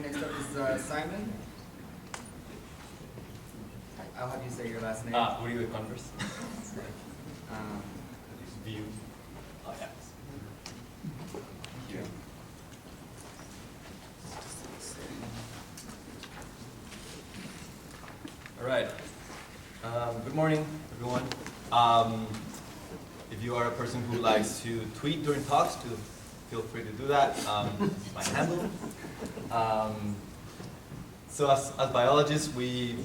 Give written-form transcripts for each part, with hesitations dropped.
Okay, next up is Simon. I'll have you say your last name. Uribe-Convers. View. Oh, yeah. Here. All right. Good morning, everyone. If you are a person who likes to tweet during talks, feel free to do that. My handle. So as biologists, we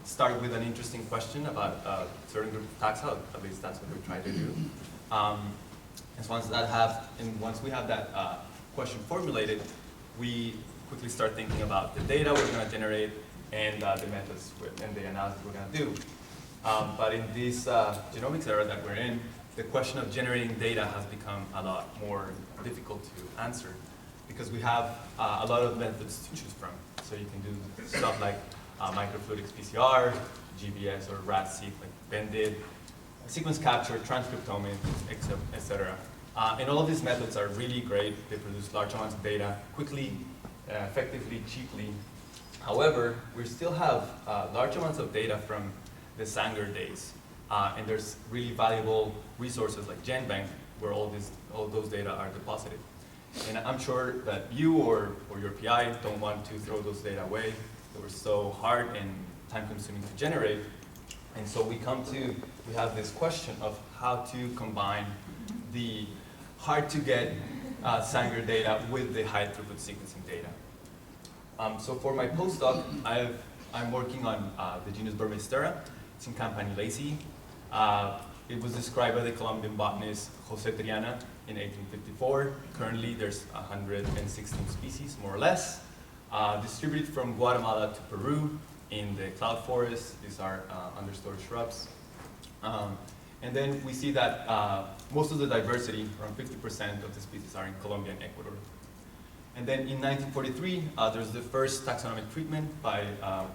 start with an interesting question about a certain group of taxa. At least that's what we try to do. And once we have that question formulated, we quickly start thinking about the data we're going to generate and the methods and the analysis we're going to do. But in this genomics era that we're in, the question of generating data has become a lot more difficult to answer because we have a lot of methods to choose from. So you can do stuff like microfluidics PCR, GBS or RAT-seq like Ben did, sequence capture, transcriptomics, etc. And all of these methods are really great. They produce large amounts of data quickly, effectively, cheaply. However, we still have large amounts of data from the Sanger days. And there's really valuable resources like GenBank where all those data are deposited. And I'm sure that you or your PI don't want to throw those data away. They were so hard and time-consuming to generate. And so we have this question of how to combine the hard-to-get Sanger data with the high-throughput sequencing data. So for my postdoc, I'm working on the genus Burmeistera. It's in Campanulaceae. It was described by the Colombian botanist José Triana in 1854. Currently, there's 116 species, more or less, distributed from Guatemala to Peru in the cloud forest. These are understory shrubs. And then we see that most of the diversity, around 50% of the species, are in Colombia and Ecuador. And then in 1943, there's the first taxonomic treatment by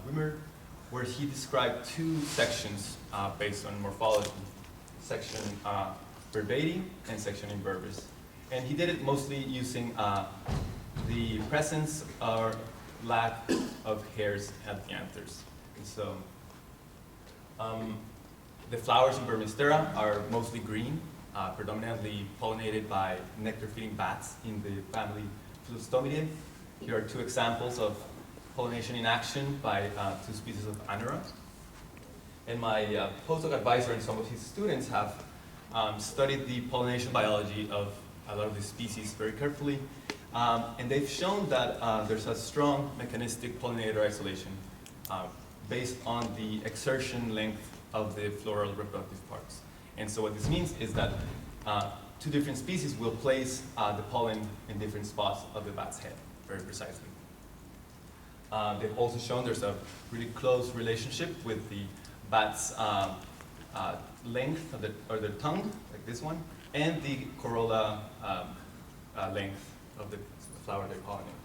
Wimmer, where he described two sections based on morphology, section Verbatim and section Imberberis. And he did it mostly using the presence or lack of hairs at the anthers. And so the flowers in Burmeistera are mostly green, predominantly pollinated by nectar-feeding bats in the family Phylogenetic. Here are two examples of pollination in action by two species of Anura. And my postdoc advisor and some of his students have studied the pollination biology of a lot of these species very carefully. And they've shown that there's a strong mechanistic pollinator isolation based on the exertion length of the floral reproductive parts. And so what this means is that two different species will place the pollen in different spots of the bat's head, very precisely. They've also shown there's a really close relationship with the bat's length of their tongue, like this one, and the corolla length of the flower they're pollinating.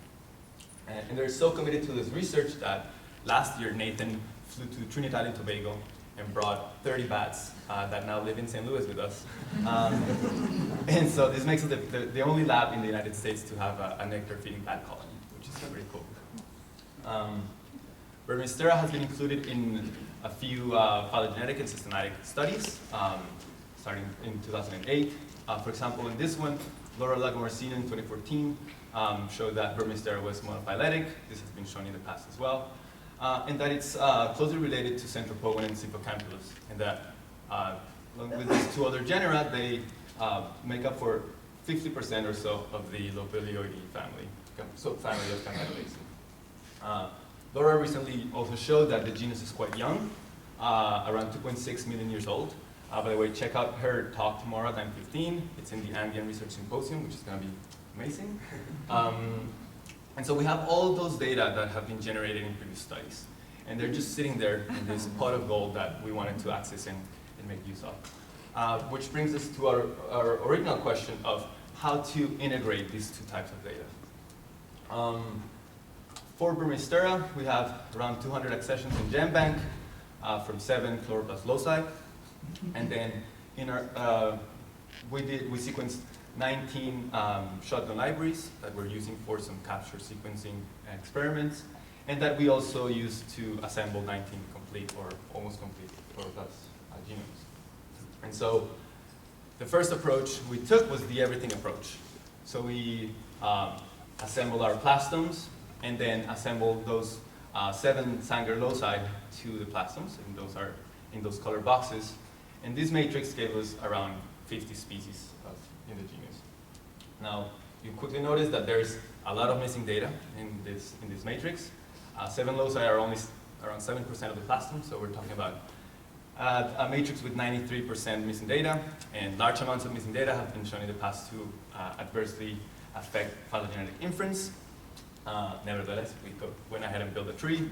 And they're so committed to this research that last year Nathan flew to Trinidad and Tobago and brought 30 bats that now live in St. Louis with us. And so this makes it the only lab in the United States to have a nectar-feeding bat colony, which is pretty cool. Burmeistera has been included in a few phylogenetic and systematic studies, starting in 2008. For example, in this one, Laura Lagomarsino in 2014 showed that Burmeistera was monophyletic. This has been shown in the past as well. And that it's closely related to Centropogon and Cyphocampulus, and that along with these two other genera, they make up for 50% or so of the Lopilioideae family, subfamily of Campanulaceae. Laura recently also showed that the genus is quite young, around 2.6 million years old. By the way, check out her talk tomorrow at 9:15. It's in the Andean Research Symposium, which is going to be amazing. And so we have all those data that have been generated in previous studies. And they're just sitting there in this pot of gold that we wanted to access and make use of. Which brings us to our original question of how to integrate these two types of data. For Burmeistera, we have around 200 accessions in GenBank from 7 chloroplast loci. And then in our, we sequenced 19 shotgun libraries that we're using for some capture sequencing experiments, and that we also use to assemble 19 complete or almost complete plus genomes. And so the first approach we took was the everything approach. So we assembled our plastoms and then assembled those 7 Sanger loci to the plastoms, and those are in those color boxes. And this matrix gave us around 50 species in the genus. Now, you quickly notice that there's a lot of missing data in this matrix. 7 loci are only around 7% of the plastom, so we're talking about a matrix with 93% missing data, and large amounts of missing data have been shown in the past to adversely affect phylogenetic inference. Nevertheless, we went ahead and built a tree.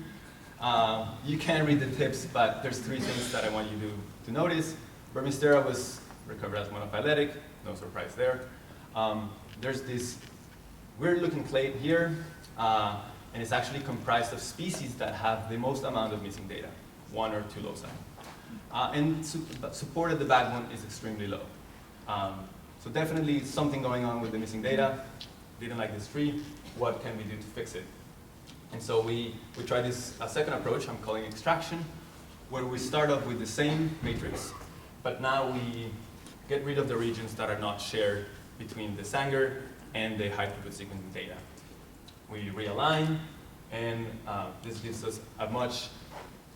You can read the tips, but there's 3 things that I want you to notice. Burmeistera was recovered as monophyletic, no surprise there. There's this weird-looking clade here, and it's actually comprised of species that have the most amount of missing data, 1 or 2 loci. And support at the backbone is extremely low. So definitely something going on with the missing data. Didn't like this tree. What can we do to fix it? And so we tried this second approach I'm calling extraction, where we start off with the same matrix, but now we get rid of the regions that are not shared between the Sanger and the high-throughput sequencing data. We realign, and this gives us a much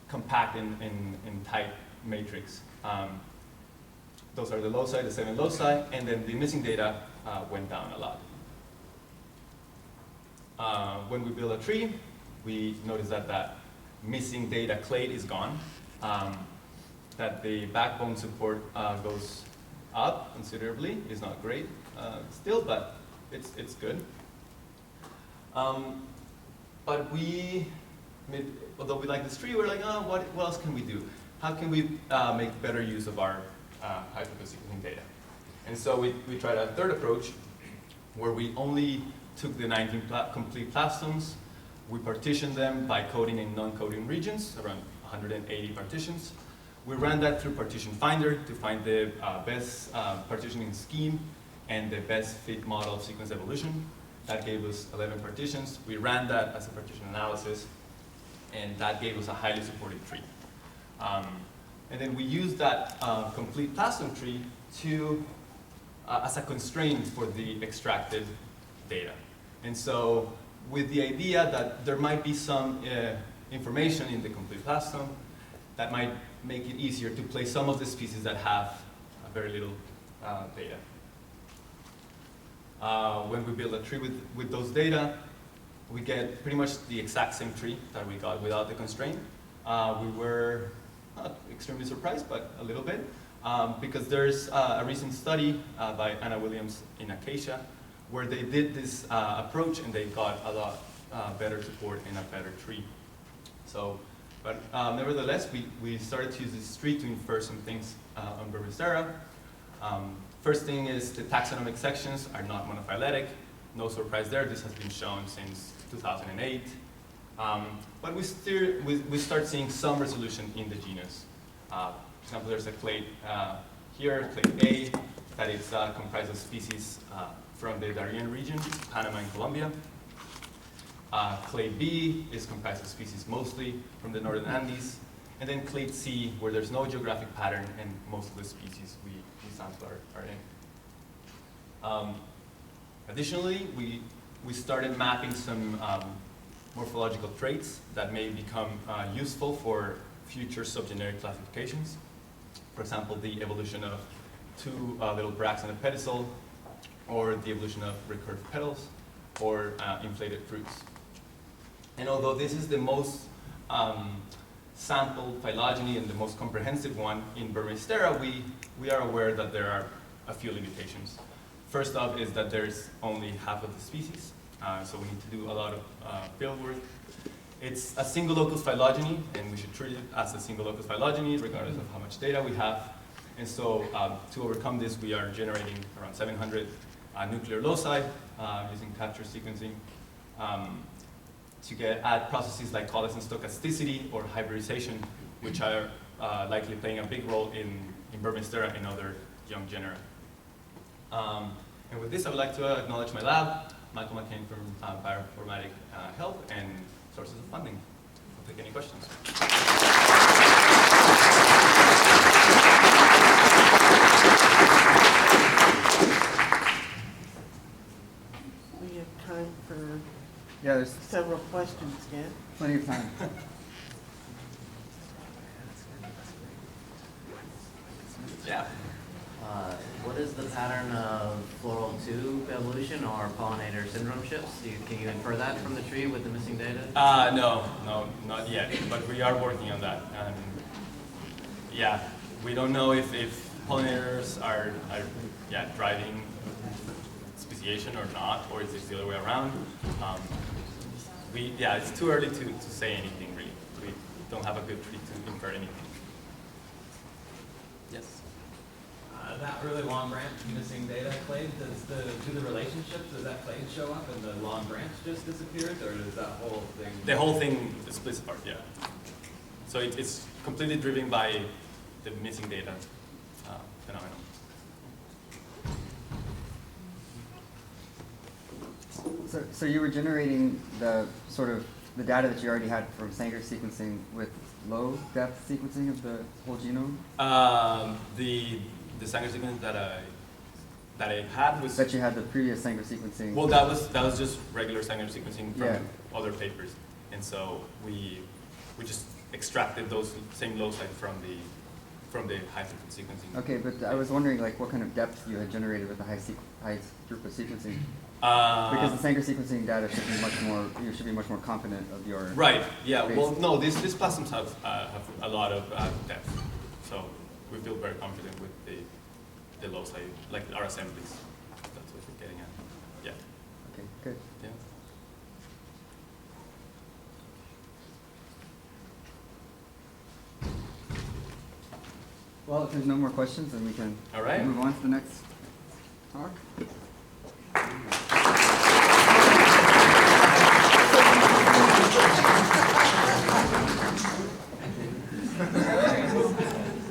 compact and tight matrix. Those are the loci, the 7 loci, and then the missing data went down a lot. When we build a tree, we notice that that missing data clade is gone, that the backbone support goes up considerably. It's not great still, but it's good. But although we like this tree, we're like, oh, what else can we do? How can we make better use of our high-throughput sequencing data? And so we tried a third approach, where we only took the 19 complete plastoms. We partitioned them by coding in non-coding regions, around 180 partitions. We ran that through Partition Finder to find the best partitioning scheme and the best fit model of sequence evolution. That gave us 11 partitions. We ran that as a partition analysis, and that gave us a highly supported tree. And then we used that complete plastom tree as a constraint for the extracted data. And so with the idea that there might be some information in the complete plastom that might make it easier to place some of the species that have very little data. When we build a tree with those data, we get pretty much the exact same tree that we got without the constraint. We were not extremely surprised, but a little bit, because there's a recent study by Anna Williams in Acacia where they did this approach and they got a lot better support and a better tree. So, but nevertheless, we started to use this tree to infer some things on Burmeistera. First thing is the taxonomic sections are not monophyletic. No surprise there. This has been shown since 2008. But we start seeing some resolution in the genus. For example, there's a clade here, clade A, that is comprised of species from the Darien region, Panama and Colombia. Clade B is comprised of species mostly from the northern Andes. And then clade C, where there's no geographic pattern and most of the species we sample are in. Additionally, we started mapping some morphological traits that may become useful for future subgeneric classifications. For example, the evolution of 2 little bracts on a pedicel, or the evolution of recurved petals, or inflated fruits. And although this is the most sampled phylogeny and the most comprehensive one in Burmeistera, we are aware that there are a few limitations. First off is that there's only half of the species, so we need to do a lot of field work. It's a single locus phylogeny, and we should treat it as a single locus phylogeny regardless of how much data we have. And so to overcome this, we are generating around 700 nuclear loci using capture sequencing to add processes like Carlsen stochasticity or hybridization, which are likely playing a big role in Burmeistera and other young genera. And with this, I would like to acknowledge my lab, Michael McCain from Bioinformatic Help, and sources of funding. I'll take any questions. We have time for Yeah, there's several questions, Ken. plenty of time. Yeah. What is the pattern of floral tube evolution or pollinator syndrome shifts? Can you infer that from the tree with the missing data? No, not yet, but we are working on that. And yeah, we don't know if pollinators are driving speciation or not, or is it the other way around. It's too early to say anything really. We don't have a good tree to infer anything. Yes. That really long branch missing data clade, do the relationships, does that clade show up and the long branch just disappears, or does that whole thing? The whole thing splits apart, yeah. So it's completely driven by the missing data phenomenon. So you were generating the sort of the data that you already had from Sanger sequencing with low depth sequencing of the whole genome? The Sanger sequence that I had was That you had the previous Sanger sequencing. well, that was just regular Sanger sequencing from Yeah. other papers, and so we just extracted those same loci from the high-throughput sequencing. Okay, but I was wondering like what kind of depth you had generated with the high throughput sequencing. Because the Sanger sequencing data should be much more. You should be much more confident of your. Right. Yeah. base. Well, no. These plasms have a lot of depth, so we feel very confident with the loci, like our assemblies. That's what we're getting at. Yeah. Okay. Good. Yeah. Well, if there's no more questions, then we can All right. move on to the next talk.